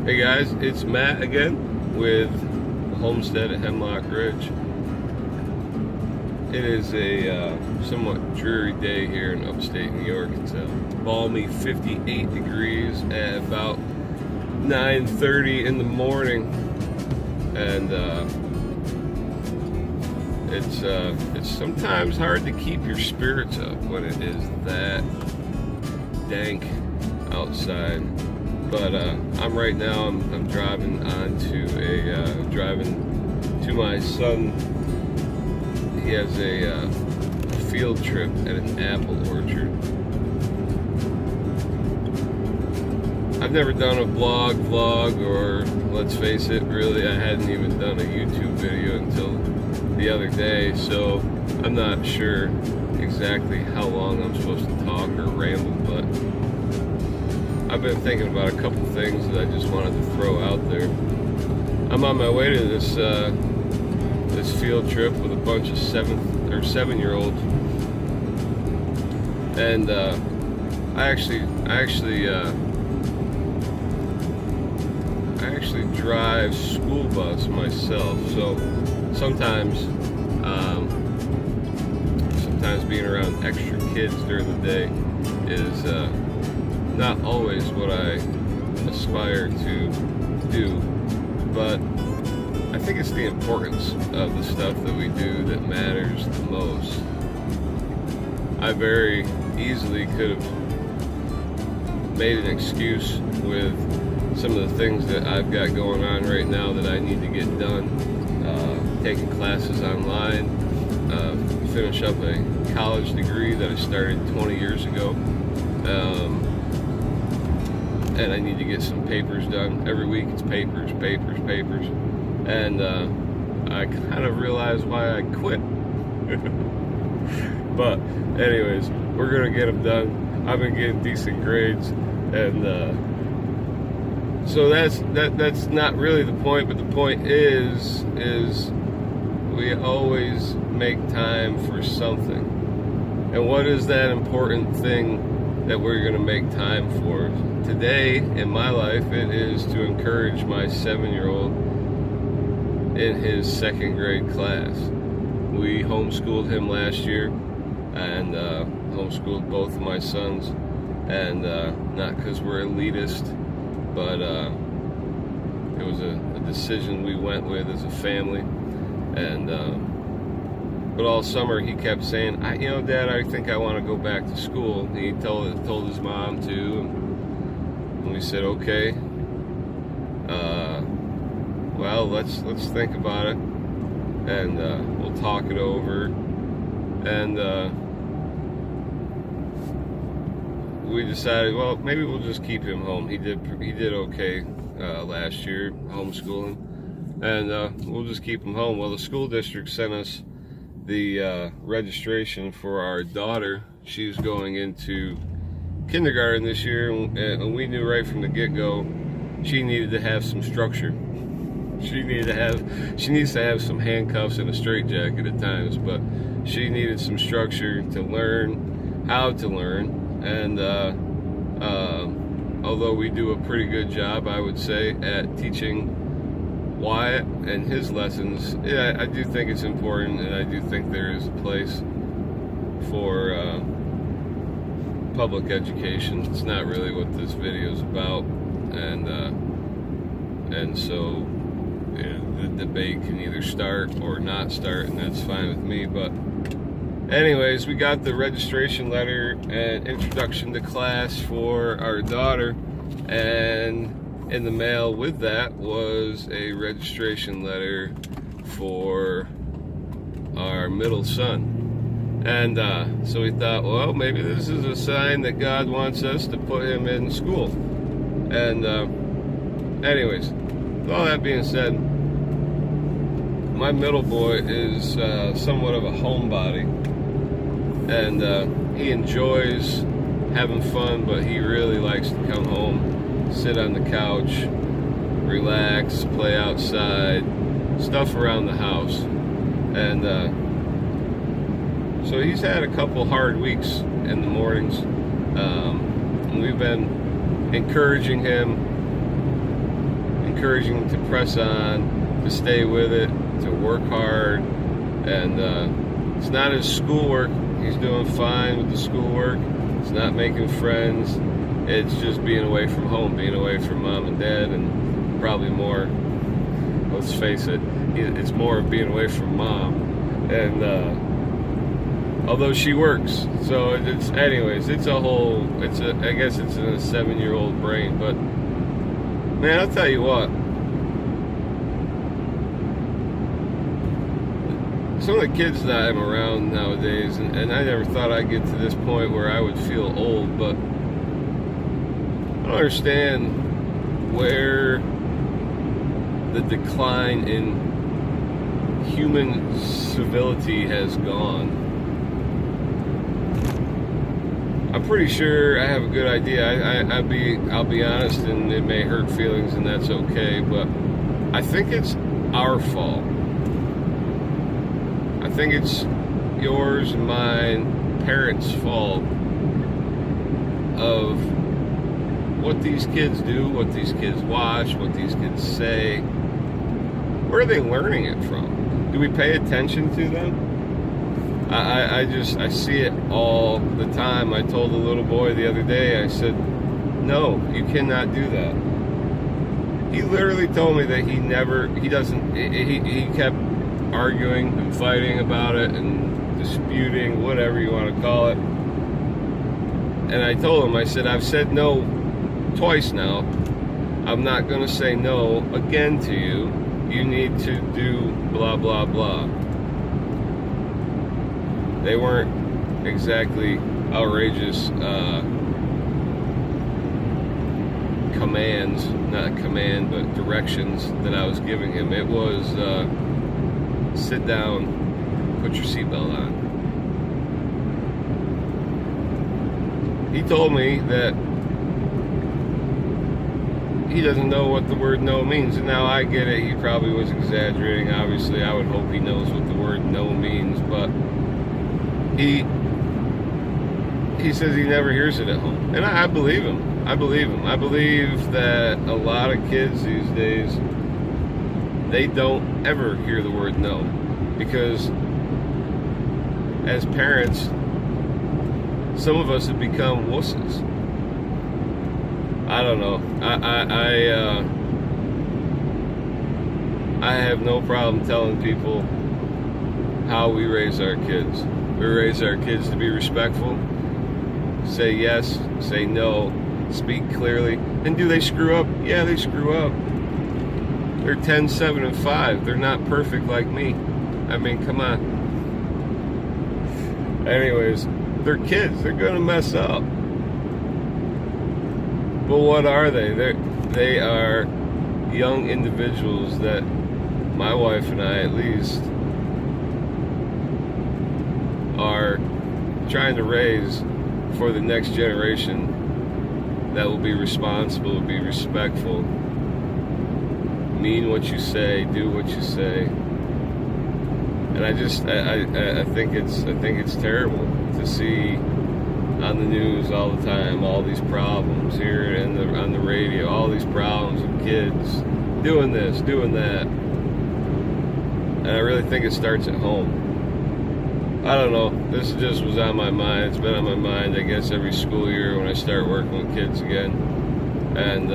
Hey guys, it's Matt again with Homestead at Hemlock Ridge. It is a somewhat dreary day here in upstate New York. It's a balmy 58 degrees at about 9:30 in the morning, and it's sometimes hard to keep your spirits up when it is that dank outside. But I'm right now. I'm driving to my son. He has a field trip at an apple orchard. I've never done a vlog, or let's face it, really, I hadn't even done a YouTube video until the other day. So I'm not sure exactly how long I'm supposed to talk or ramble, but I've been thinking about a couple things that I just wanted to throw out there. I'm on my way to this field trip with a bunch of 7-year-olds, and I actually drive school bus myself. So sometimes being around extra kids during the day is not always what I aspire to do, but I think it's the importance of the stuff that we do that matters the most. I very easily could have made an excuse with some of the things that I've got going on right now that I need to get done, taking classes online, finish up a college degree that I started 20 years ago. And I need to get some papers done. Every week it's papers. And I kind of realized why I quit. But anyways, we're gonna get them done. I've been getting decent grades, and so that's not really the point. But the point is we always make time for something. And what is that important thing that we're going to make time for? Today in my life, it is to encourage my 7-year-old in his 2nd grade class. We homeschooled him last year, and homeschooled both of my sons, and not because we're elitist, but it was a decision we went with as a family. And but all summer he kept saying, Dad, I think I want to go back to school. He told his mom too, and we said, okay. Well, let's think about it, and we'll talk it over. And we decided, well, maybe we'll just keep him home. He did okay last year homeschooling, and we'll just keep him home. Well, the school district sent us the registration for our daughter. She's going into kindergarten this year, and we knew right from the get-go she needed to have some structure. She needs to have some handcuffs and a straitjacket at times, but she needed some structure to learn how to learn. And although we do a pretty good job, I would say, at teaching Wyatt and his lessons, I do think it's important, and I do think there is a place for public education. It's not really what this video is about, and so the debate can either start or not start, and that's fine with me. But anyways, we got the registration letter and introduction to class for our daughter, and in the mail with that was a registration letter for our middle son. And so we thought, well, maybe this is a sign that God wants us to put him in school. And anyways, with all that being said, my middle boy is somewhat of a homebody, and he enjoys having fun, but he really likes to come home, sit on the couch, relax, play outside, stuff around the house. And so he's had a couple hard weeks in the mornings. And we've been encouraging him encouraging him to press on, to stay with it, to work hard. And it's not his schoolwork. He's doing fine with the schoolwork. It's not making friends. It's just being away from home, being away from mom and dad, and probably more, let's face it, it's more of being away from mom. And although she works, so it's, anyways, it's a whole, I guess it's in a 7-year-old brain. But man, I'll tell you what, some of the kids that I'm around nowadays, and I never thought I'd get to this point where I would feel old, but I don't understand where the decline in human civility has gone. I'm pretty sure I have a good idea. I'll be honest, and it may hurt feelings, and that's okay, but I think it's our fault. I think it's yours and mine, parents' fault of what these kids do, what these kids watch, what these kids say. Where are they learning it from? Do we pay attention to them? I see it all the time. I told a little boy the other day, I said, no, you cannot do that. He literally told me that he kept arguing and fighting about it and disputing, whatever you want to call it. And I told him, I said, I've said no twice now. I'm not going to say no again to you. You need to do blah, blah, blah. They weren't exactly outrageous commands, not command, but directions that I was giving him. It was sit down, put your seatbelt on. He told me that he doesn't know what the word no means, and now I get it. He probably was exaggerating. Obviously, I would hope he knows what the word no means, but he says he never hears it at home, and I believe him. I believe that a lot of kids these days, they don't ever hear the word no, because as parents, some of us have become wusses. I don't know. I have no problem telling people how we raise our kids. We raise our kids to be respectful, say yes, say no, speak clearly. And do they screw up? Yeah, they screw up. They're 10, 7, and 5. They're not perfect like me. I mean, come on. Anyways, they're kids. They're going to mess up. But what are they? They are young individuals that my wife and I, at least, are trying to raise for the next generation that will be responsible, will be respectful, mean what you say, do what you say. And I think it's terrible to see on the news all the time all these problems here on the radio, all these problems of kids doing this, doing that. And I really think it starts at home. I don't know. This just was on my mind. It's been on my mind, I guess, every school year when I start working with kids again. And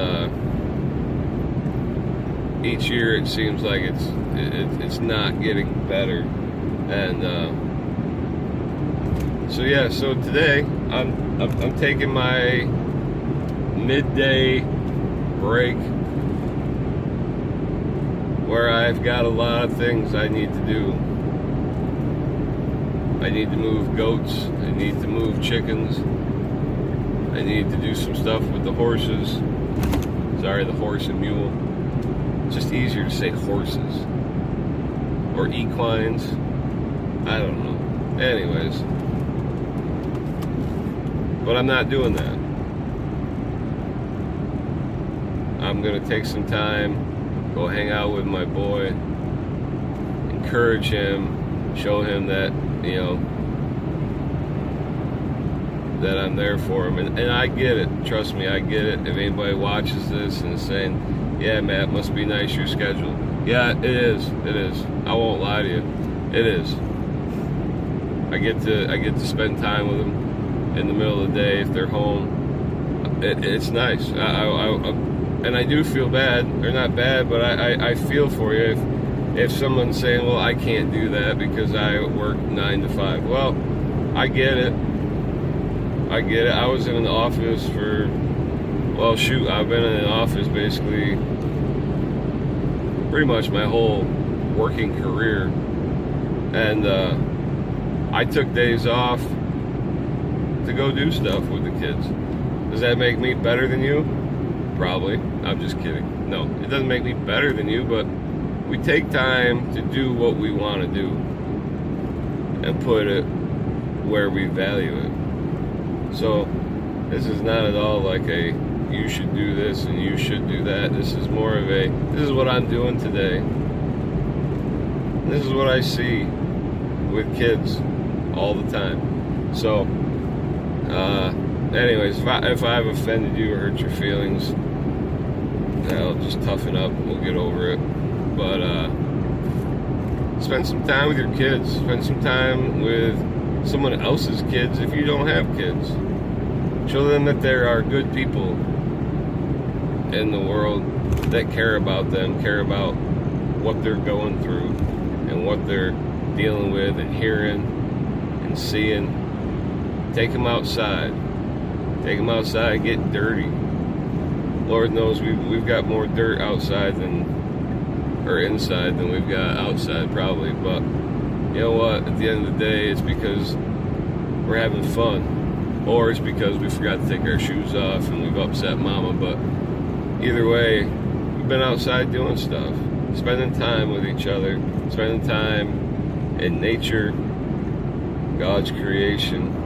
each year it seems like it's not getting better. And so today I'm taking my midday break where I've got a lot of things I need to do. I need to move goats, I need to move chickens, I need to do some stuff with the horses. Sorry, the horse and mule. It's just easier to say horses. Or equines. I don't know. Anyways. But I'm not doing that. I'm going to take some time, go hang out with my boy, encourage him, show him that, that I'm there for them. And I get it. Trust me, I get it. If anybody watches this and is saying, yeah, Matt, must be nice your schedule. Yeah, it is. It is. I won't lie to you. It is. I get to spend time with them in the middle of the day if they're home. It's nice. And I do feel bad, or not bad, but I feel for you if someone's saying, well, I can't do that because I work 9 to 5. Well, I get it. I get it. I was in an office for, well, shoot, I've been in an office basically pretty much my whole working career. And I took days off to go do stuff with the kids. Does that make me better than you? Probably. I'm just kidding. No, it doesn't make me better than you, but we take time to do what we want to do and put it where we value it. So this is not at all like a you should do this and you should do that. This is more of a this is what I'm doing today. This is what I see with kids all the time. So anyways, if I've offended you or hurt your feelings, I'll just toughen up and we'll get over it. But spend some time with your kids. Spend some time with someone else's kids if you don't have kids. Show them that there are good people in the world that care about them, care about what they're going through and what they're dealing with and hearing and seeing. Take them outside. Take them outside, get dirty. Lord knows we've got more dirt outside or inside than we've got outside probably, but you know what, at the end of the day, it's because we're having fun, or it's because we forgot to take our shoes off and we've upset mama. But either way, we've been outside doing stuff, spending time with each other, spending time in nature, God's creation.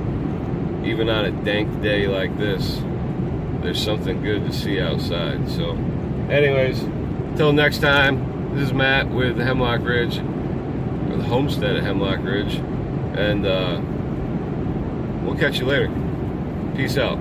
Even on a dank day like this, there's something good to see outside. So anyways, until next time, this is Matt with Hemlock Ridge, or the homestead of Hemlock Ridge, and we'll catch you later. Peace out.